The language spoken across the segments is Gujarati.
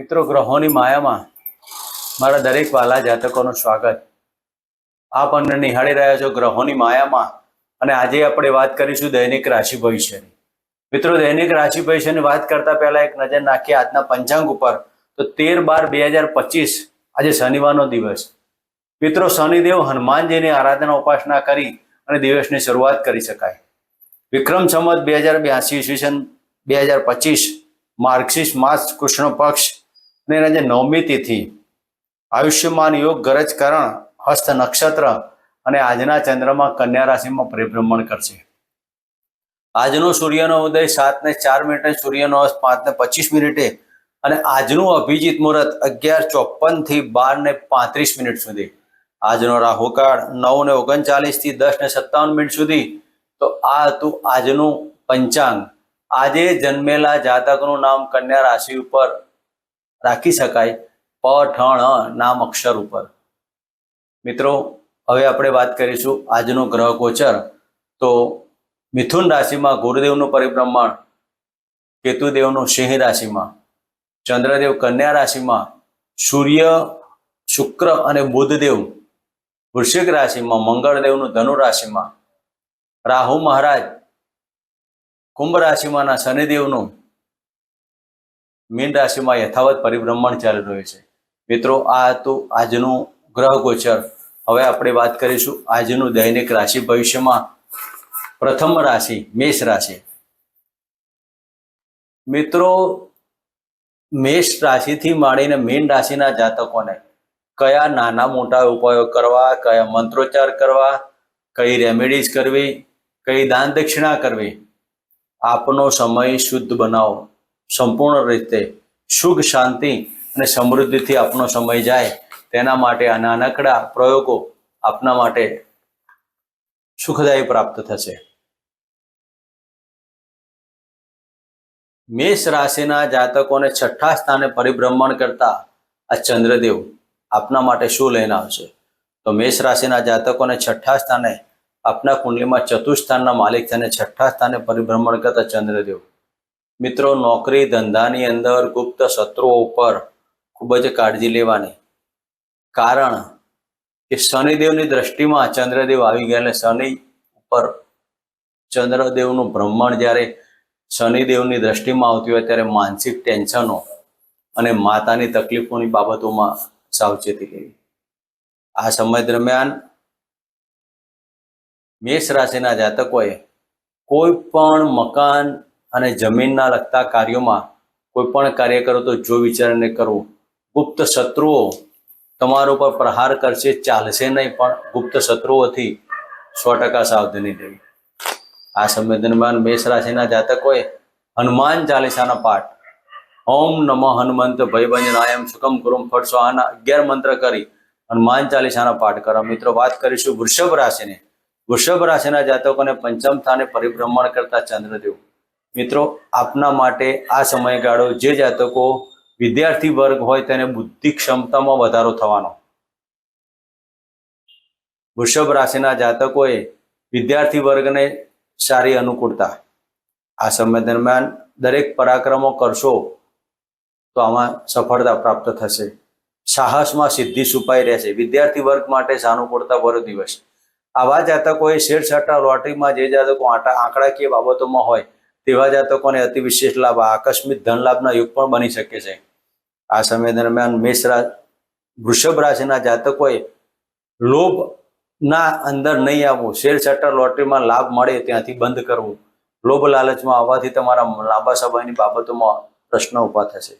મિત્રો ગ્રહોની માયામાં મારા દરેક વાલા જાતકોનું સ્વાગત. આપ અમને નિહાળી રહ્યા છો ગ્રહોની માયામાં અને આજે આપણે વાત કરીશું દૈનિક રાશિ ભવિષ્યની. મિત્રો દૈનિક રાશિ ભવિષ્યની વાત કરતા પહેલા એક નજર નાખીએ આજના પંચાંગ ઉપર. તો 13/12/2025 આજે શનિવારનો દિવસ. મિત્રો શનિદેવ હનુમાનજીની આરાધના ઉપાસના કરી અને દિવસની શરૂઆત કરી શકાય. વિક્રમ સંવત 2082 ઈસવીસન 2025 માર્ગશીર્ષ માસ કૃષ્ણ પક્ષ અને એના જે નવમી તિથિ આયુષ્યમાન યોગ ગરજ કરણ હસ્ત નક્ષત્ર અને આજના ચંદ્રમાં કન્યા રાશિમાં પરિભ્રમણ કરશે. આજનો સૂર્યનો ઉદય 7:04 સૂર્યનો અસ્ત 5:25 અને આજનું અભિજીત મુહૂર્ત 11:54 થી 12:35 સુધી. આજનો રાહુકાળ 9:39 થી 10:57 સુધી. તો આ હતું આજનું પંચાંગ. આજે જન્મેલા જાતકનું નામ કન્યા રાશિ ઉપર રાખી શકાય પઠણ નામ અક્ષર ઉપર. મિત્રો હવે આપણે વાત કરીશું આજનો ગ્રહ ગોચર. તો મિથુન રાશિમાં ગુરુદેવનું પરિભ્રમણ, કેતુદેવનું સિંહ રાશિમાં, ચંદ્રદેવ કન્યા રાશિમાં, સૂર્ય શુક્ર અને બુધદેવ વૃશ્ચિક રાશિમાં, મંગળદેવનું ધનુ રાશિમાં, રાહુ મહારાજ કુંભ રાશિમાંના શનિદેવનું મીન રાશિમાં યથાવત પરિભ્રમણ ચાલી રહ્યું છે. મિત્રો આ હતું આજનું ગ્રહ ગોચર. હવે આપણે વાત કરીશું આજનું દૈનિક રાશિ ભવિષ્યમાં. પ્રથમ રાશિ મેષ રાશિ. મિત્રો મેષ રાશિથી માંડીને મીન રાશિના જાતકોને કયા નાના મોટા ઉપાયો કરવા, કયા મંત્રોચ્ચાર કરવા, કઈ રેમેડીઝ કરવી, કઈ દાન દક્ષિણા કરવી, આપનો સમય શુદ્ધ બનાવો. સંપૂર્ણ રીતે સુખ શાંતિ અને સમૃદ્ધિથી આપનો સમય જાય તેના માટે આ નાનકડા પ્રયોગો આપના માટે સુખદાયી પ્રાપ્ત થશે. મેષ રાશિના જાતકોને છઠ્ઠા સ્થાને પરિભ્રમણ કરતા આ ચંદ્રદેવ આપના માટે શું લઈને આવશે? તો મેષ રાશિના જાતકોને છઠ્ઠા સ્થાને આપના કુંડલીમાં ચતુર્થ સ્થાનના માલિક અને છઠ્ઠા સ્થાને પરિભ્રમણ કરતા ચંદ્રદેવ. મિત્રો નોકરી ધંધાની અંદર ગુપ્ત શત્રુઓ ઉપર ખૂબ જ કાળજી લેવાની. કારણ કે શનિદેવની દ્રષ્ટિમાં ચંદ્રદેવ આવી ગયા. એટલે શનિ ઉપર ચંદ્રદેવનું ભ્રમણ જ્યારે શનિદેવની દ્રષ્ટિમાં આવતી હોય ત્યારે માનસિક ટેન્શનો અને માતાની તકલીફોની બાબતોમાં સાવચેતી લેવી. આ સમય દરમિયાન મેષ રાશિના જાતકોએ કોઈ પણ મકાન અને જમીનના લગતા કાર્યોમાં કોઈ પણ કાર્ય કરો તો જો વિચારીને કરવું. ગુપ્ત શત્રુઓ તમારા ઉપર પ્રહાર કરશે, ચાલશે નહીં, પણ ગુપ્ત શત્રુઓથી 100% સાવધાની લેવી. આ સમય દરમિયાન મેષ રાશિના જાતકોએ હનુમાન ચાલીસાના પાઠ, ઓમ નમઃ હનુમંત ભયભંજનાયમ સુખમ કુરુમ ફટ સ્વાહાના 11 મંત્ર કરી હનુમાન ચાલીસાના પાઠ કરવા. મિત્રો વાત કરીશું વૃષભ રાશિની. વૃષભ રાશિના જાતકોને પંચમ સ્થાને પરિભ્રમણ કરતા ચંદ્રદેવ. મિત્રો આપના માટે આ સમયગાળો, જે જાતકો વિદ્યાર્થી વર્ગ હોય તેને બુદ્ધિ ક્ષમતામાં વધારો થવાનો. વૃષભ રાશિના જાતકોએ વિદ્યાર્થી વર્ગને સારી અનુકૂળતા. આ સમય દરમિયાન દરેક પરાક્રમો કરશો તો આમાં સફળતા પ્રાપ્ત થશે. સાહસમાં સિદ્ધિ છુપાઈ રહેશે. વિદ્યાર્થી વર્ગ માટે સાનુકૂળતા ભરો દિવસ. આવા જાતકોએ શેરસટ્ટા લોટરીમાં જે જાતકો આંકડાકીય બાબતોમાં હોય તેવા જાતકોને અતિ વિશેષ લાભ, આકસ્મિક ધન લાભના યુગ પણ બની શકે છે. આ સમય દરમિયાન વૃષભ રાશિના જાતકોએ લોભના અંદર નહીં આવવું. શેરસટ્ટા લોટરીમાં લાભ મળે ત્યાંથી બંધ કરવું. લોભ લાલચમાં આવવાથી તમારા લાંબા સમયની બાબતોમાં પ્રશ્ન ઊભા થશે.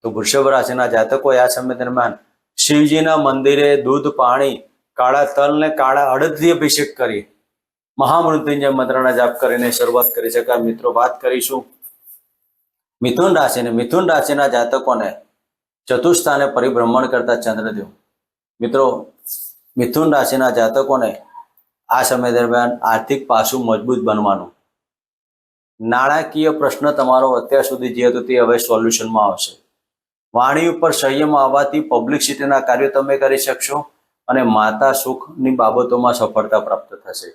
તો વૃષભ રાશિના જાતકોએ આ સમય દરમિયાન શિવજીના મંદિરે દૂધ, પાણી, કાળા તલ ને કાળા અડદથી અભિષેક કરી મહામૃત્યુંજય મંત્રના જાપ કરીને શરૂઆત કરી શકાય. મિત્રો વાત કરીશું મિથુન રાશિને. મિથુન રાશિના જાતકોને ચતુર્થ સ્થાને પરિભ્રમણ કરતા ચંદ્રદેવ. મિત્રો મિથુન રાશિના જાતકોને આ સમય દરમિયાન આર્થિક પાસું મજબૂત બનવાનું. નાણાકીય પ્રશ્ન તમારો અત્યાર સુધી જે હતો તે હવે સોલ્યુશનમાં આવશે. વાણી ઉપર સંયમ આવવાથી પબ્લિસિટીના કાર્યો તમે કરી શકશો અને માતા સુખની બાબતોમાં સફળતા પ્રાપ્ત થશે.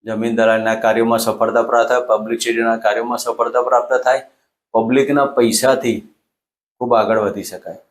જમીન દલાલના કાર્યોમાં સફળતા પ્રાપ્ત થાય, પબ્લિસિટીના કાર્યોમાં સફળતા પ્રાપ્ત થાય, પબ્લિકના પૈસાથી ખૂબ આગળ વધી શકાય.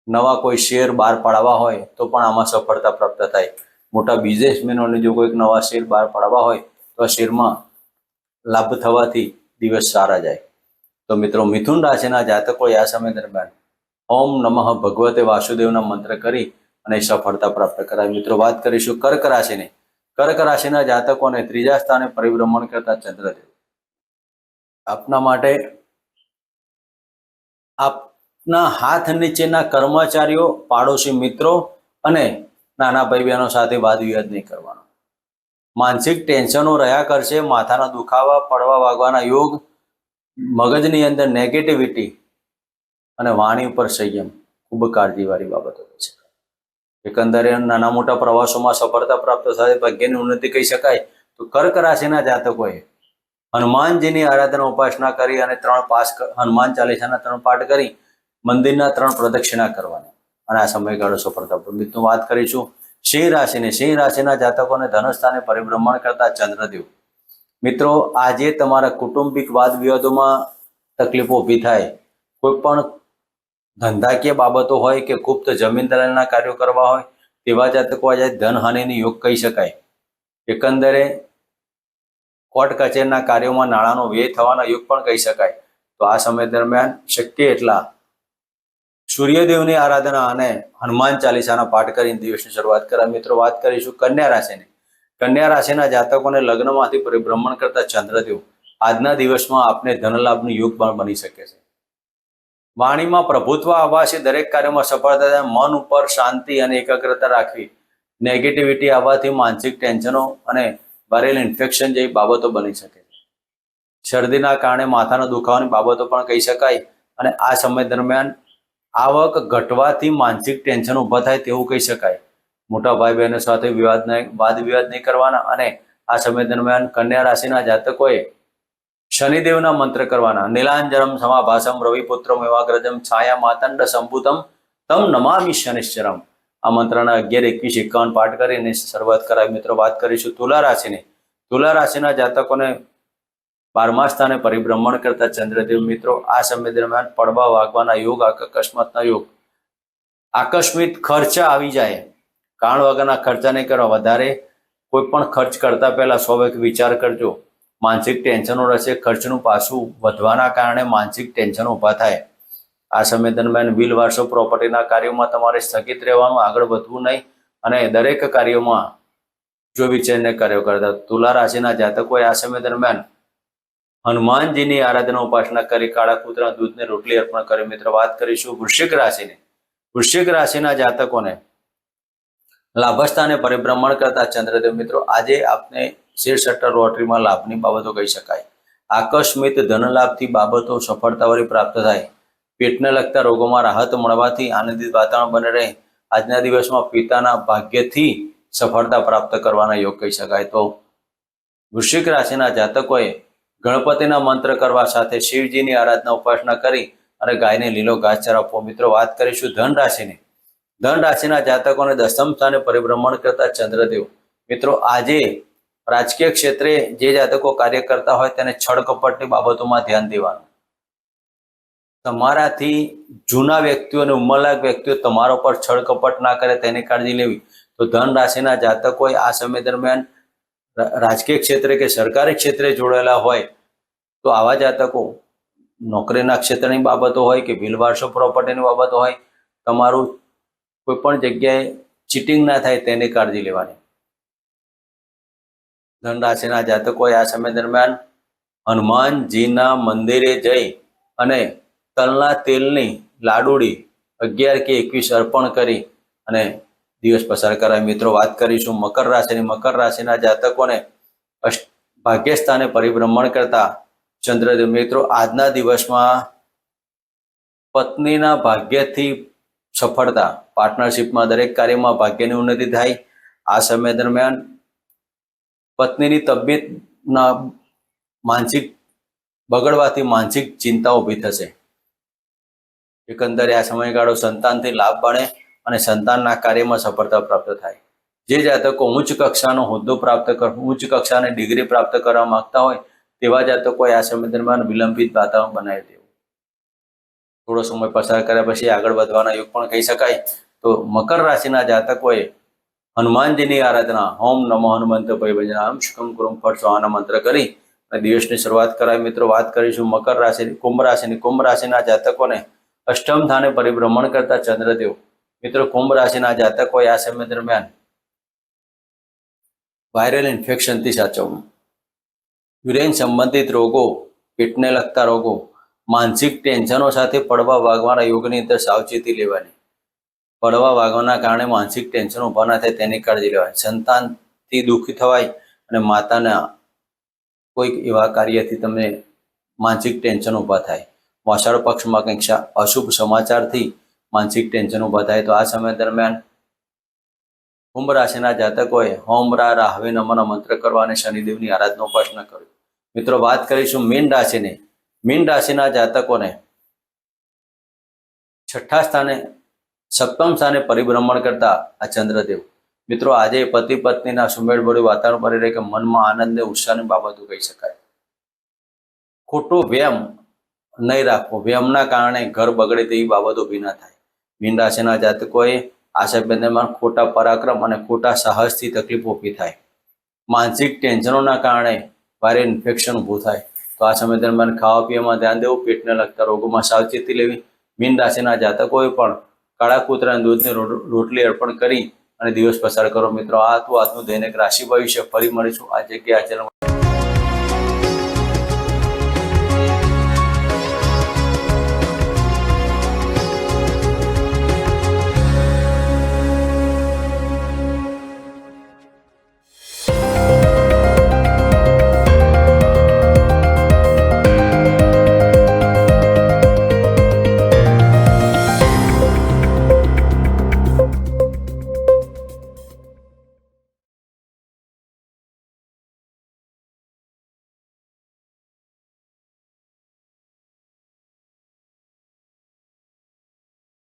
નવા કોઈ શેર બહાર પાડવા હોય તો પણ આમાં સફળતા પ્રાપ્ત થાય. મોટા બિઝનેસમેનોને જો કોઈક નવા શેર બહાર પાડવા હોય તો આ શેરમાં લાભ થવાથી દિવસ સારા જાય. તો મિત્રો, મિથુન રાશિના જાતકોએ આ સમય દરમિયાન ઓમ નમઃ ભગવતે વાસુદેવના મંત્ર કરી અને સફળતા પ્રાપ્ત કરાય. મિત્રો, વાત કરીશું કર્ક રાશિની. કર્ક રાશિના જાતકોને ત્રીજા સ્થાને પરિભ્રમણ કરતા ચંદ્રદેવ આપના માટે આપના હાથ નીચેના કર્મચારીઓ, પાડોશી મિત્રો અને નાના ભાઈ બહેનો સાથે વાદ વિવાદ નહીં કરવાનો. માનસિક ટેન્શનો રહ્યા કરશે. માથાના દુખાવા, પડવા વાગવાના યોગ, મગજની અંદર નેગેટિવિટી અને વાણી ઉપર સંયમ ખૂબ કાળજીવાળી બાબતો છે. એકંદરે નાના મોટા પ્રવાસોમાં સફળતા પ્રાપ્ત થાય, ભાગ્યની ઉન્નતિ કહી શકાય. તો કર્ક રાશિના જાતકોએ હનુમાનજીની આરાધના ઉપાસના કરી અને હનુમાન ચાલીસાના 3 પાઠ કરી મંદિરના 3 પ્રદક્ષિણા કરવાના અને આ સમયગાળો સફળતા પ્રાપ્ત. વાત કરીશું સિંહ રાશિની. સિંહ રાશિના જાતકોને ધનસ્થાને પરિભ્રમણ કરતા ચંદ્રદેવ. મિત્રો, આજે તમારા કુટુંબિક વાદ વિવાદોમાં તકલીફો ઊભી થાય. કોઈ પણ ધંધાકીય બાબતો હોય કે ગુપ્ત જમીન દલાલના કાર્યો કરવા હોય તેવા જાતકો આજે ધનહાનિની યોગ કહી શકાય. એકંદરે કોર્ટ કચેરીના કાર્યોમાં નાણાંનો વ્યય થવાના યોગ પણ કહી શકાય. તો આ સમય દરમિયાન શક્ય એટલા સૂર્યદેવની આરાધના અને હનુમાન ચાલીસાના પાઠ કરીને દિવસની શરૂઆત કરા. મિત્રો, વાત કરીશું કન્યા રાશિની. કન્યા રાશિના જાતકોને લગ્નમાંથી પરિભ્રમણ કરતા ચંદ્રદેવ આજના દિવસમાં આપને ધનલાભનું યોગ પણ બની શકે છે. વાણીમાં પ્રભુત્વ આવવાથી દરેક કાર્યમાં સફળતા થાય. મન ઉપર શાંતિ અને એકાગ્રતા રાખવી. નેગેટિવિટી આવવાથી માનસિક ટેન્શનો અને વાયરલ ઇન્ફેક્શન જેવી બાબતો બની શકે છે. શરદીના કારણે માથાના દુખાવાની બાબતો પણ કહી શકાય. અને આ સમય દરમિયાન આવક ઘટવાથી માનસિક ટેન્શન ઊભા થાય તેવું કહી શકાય. મોટા ભાઈ બહેનો સાથે વાદ વિવાદ નહીં કરવાના. અને આ સમય દરમિયાન કન્યા રાશિના જાતકોએ શનિદેવના મંત્ર કરવાના. નીલાંજનમ સમાભાસમ રવિપુત્રમ એવાગ્રજમ છાયા માતંડ સંભુતમ તમ નમામિ શનિશ્ચરમ. આ મંત્રના 11, 21, 51 પાઠ કરીને શરૂઆત કરાવી. મિત્રો, વાત કરીશું તુલા રાશિની. તુલા રાશિના જાતકોને 12મા સ્થાને પરિભ્રમણ કરતા ચંદ્રદેવ. મિત્રો, આ સમય દરમિયાન પડવા વાગવાના યોગ, અકસ્માતના યોગ, આકસ્મિક ખર્ચ આવી જાય. કારણ વગરના ખર્ચા નહીં કરવા. વધારે કોઈ પણ ખર્ચ કરતા પહેલા 100 વિચાર કરજો. માનસિક ટેન્શનો રહેશે. ખર્ચનું પાછું વધવાના કારણે માનસિક ટેન્શન ઊભા થાય. આ સમય દરમિયાન વિલ વારસો પ્રોપર્ટીના કાર્યોમાં તમારે સ્થગિત રહેવાનું, આગળ વધવું નહીં અને દરેક કાર્યોમાં જો વિચારને કાર્યો કરતા. તુલા રાશિના જાતકોએ આ સમય દરમિયાન હનુમાનજીની આરાધના ઉપાસના કરી કાળા કૂતરા દૂધને રોટલી અર્પણ કરી. મિત્રો, વાત કરીશું વૃશ્ચિક રાશિની. વૃશ્ચિક રાશિના જાતકોને લાભસ્થાને પરિભ્રમણ કરતા ચંદ્રદેવ. મિત્રો, આજે આપને શેર સટ્ટા લોટરીમાં લાભની બાબતો કહી શકાય. આકસ્મિક ધનલાભથી બાબતો સફળતાવાળી પ્રાપ્ત થાય. પેટને લગતા રોગોમાં રાહત મળવાથી આનંદિત વાતાવરણ બને રહે. આજના દિવસમાં પિતાના ભાગ્યથી સફળતા પ્રાપ્ત કરવાના યોગ કહી શકાય. તો વૃશ્ચિક રાશિના જાતકોએ ગણપતિના મંત્ર કરવા સાથે શિવજીની આરાધના ઉપાસના કરી અને ગાયને લીલો ઘાસચારો આપવો. મિત્રો, વાત કરીશું ધન રાશિની. ધન રાશિના જાતકોને 10મ સ્થાને પરિભ્રમણ કરતા ચંદ્રદેવ. મિત્રો, આજે રાજકીય ક્ષેત્રે જે જાતકો કાર્ય કરતા હોય તેને છળ કપટની બાબતોમાં ધ્યાન દેવાનું. તમારાથી જૂના વ્યક્તિઓ અને ઉંમરલાયક વ્યક્તિઓ તમારા પર છળ કપટ ના કરે તેની કાળજી લેવી. તો ધન રાશિના જાતકોએ આ સમય દરમિયાન રાજકીય ક્ષેત્રે કે સરકારી ક્ષેત્રે જોડાયેલા હોય તો આવા જાતકો નોકરીના ક્ષેત્રની બાબતો હોય કે વિલવારસો પ્રોપર્ટીની બાબતો હોય, તમારું કોઈ પણ જગ્યાએ ચીટિંગ ના થાય તેની કાળજી લેવાની. ધન રાશિના જાતકોએ આ સમય દરમિયાન હનુમાનજીના મંદિરે જઈ અને તલના તેલની લાડુડી 11 કે 21 અર્પણ કરી અને દિવસ પસાર કરાય. મિત્રો, વાત કરીશું મકર રાશિની. મકર રાશિના જાતકોને ભાગ્યસ્થાને પરિભ્રમણ કરતા ચંદ્રદેવ. મિત્રો, આજના દિવસમાં પત્નીના ભાગ્યથી સફળતા, પાર્ટનરશિપમાં દરેક કાર્યમાં ભાગ્યની ઉન્નતિ થાય. આ સમય દરમિયાન પત્નીની તબિયતના માનસિક બગડવાથી માનસિક ચિંતા ઊભી થશે. એકંદરે આ સમયગાળો સંતાનથી લાભ બને અને સંતાનના કાર્યમાં સફળતા પ્રાપ્ત થાય. જે જાતકો ઉચ્ચ કક્ષાનો હોદ્દો પ્રાપ્ત ઉચ્ચ કક્ષાની ડિગ્રી પ્રાપ્ત કરવા માંગતા હોય તેવા જાતકોએ આ સમય દરમિયાન વિલંબિત વાતાવરણ બનાવી દેવું. થોડો સમય પસાર કર્યા પછી આગળ વધવાના યોગ પણ કહી શકાય. તો મકર રાશિના જાતકોએ હનુમાનજીની આરાધના ઓમ નમો હનુમંત ભયભજનામ શુકમ કુરમ ફટ સ્વાહાના મંત્ર કરી અને દિવસની શરૂઆત કરાય. મિત્રો વાત કરીશું મકર રાશિ કુંભ રાશિના જાતકોને અષ્ટમ સ્થાને પરિભ્રમણ કરતા ચંદ્રદેવ. મિત્રો કુંભ રાશિના જાતકોએ આ સમય દરમિયાન વાયરલ ઇન્ફેક્શનથી સાચવવું, યુરેન સંબંધિત રોગો, પેટને લગતા રોગો, માનસિક ટેન્શનો સાથે પડવા વાગવાના યોગની અંદર સાવચેતી લેવાની. પડવા વાગવાના કારણે માનસિક ટેન્શન ઊભા ના થાય તેની કાળજી લેવાની. સંતાનથી દુઃખી થવાય અને માતાના કોઈક એવા કાર્યથી તમને માનસિક ટેન્શન ઊભા થાય. મોસાળ પક્ષમાં કંઈક અશુભ સમાચારથી માનસિક ટેન્શન ઊભા થાય. તો આ સમય દરમિયાન કુંભ રાશિના જાતકોએ હોમ રાહવે નમઃ મંત્ર કરવા અને શનિદેવની આરાધના ઉપાસના કરવી. મિત્રો વાત કરીશું મીન રાશિના જાતકોને છઠ્ઠા સ્થાને સપ્તમ સ્થાને પરિભ્રમણ કરતા આ ચંદ્રદેવ. મિત્રો આજે પતિ પત્નીના સુમેળભર્યું વાતાવરણ બની રહે કે મનમાં આનંદ ને ઉત્સાહની બાબતો કહી શકાય. ખોટો વ્યમ નહીં રાખવો, વ્યમના કારણે ઘર બગડે તેવી બાબતો ઊભી ના થાય. મીન રાશિના જાતકોએ આ સમય દરમિયાન ખોટા પરાક્રમ અને ખોટા સાહસથી તકલીફો ઊભી થાય. માનસિક ટેન્શનોના કારણે ભારે ઇન્ફેક્શન ઊભું થાય. તો આ સમય દરમિયાન ખાવા પીવામાં ધ્યાન દેવું, પેટને લગતા રોગોમાં સાવચેતી લેવી. મીન રાશિના જાતકોએ પણ કાળા કૂતરાના દૂધની રોટલી અર્પણ કરી અને દિવસ પસાર કરો. મિત્રો આ હતું આજનું દૈનિક રાશિ ભવિષ્ય. ફરી મળીશું આ જગ્યાએ.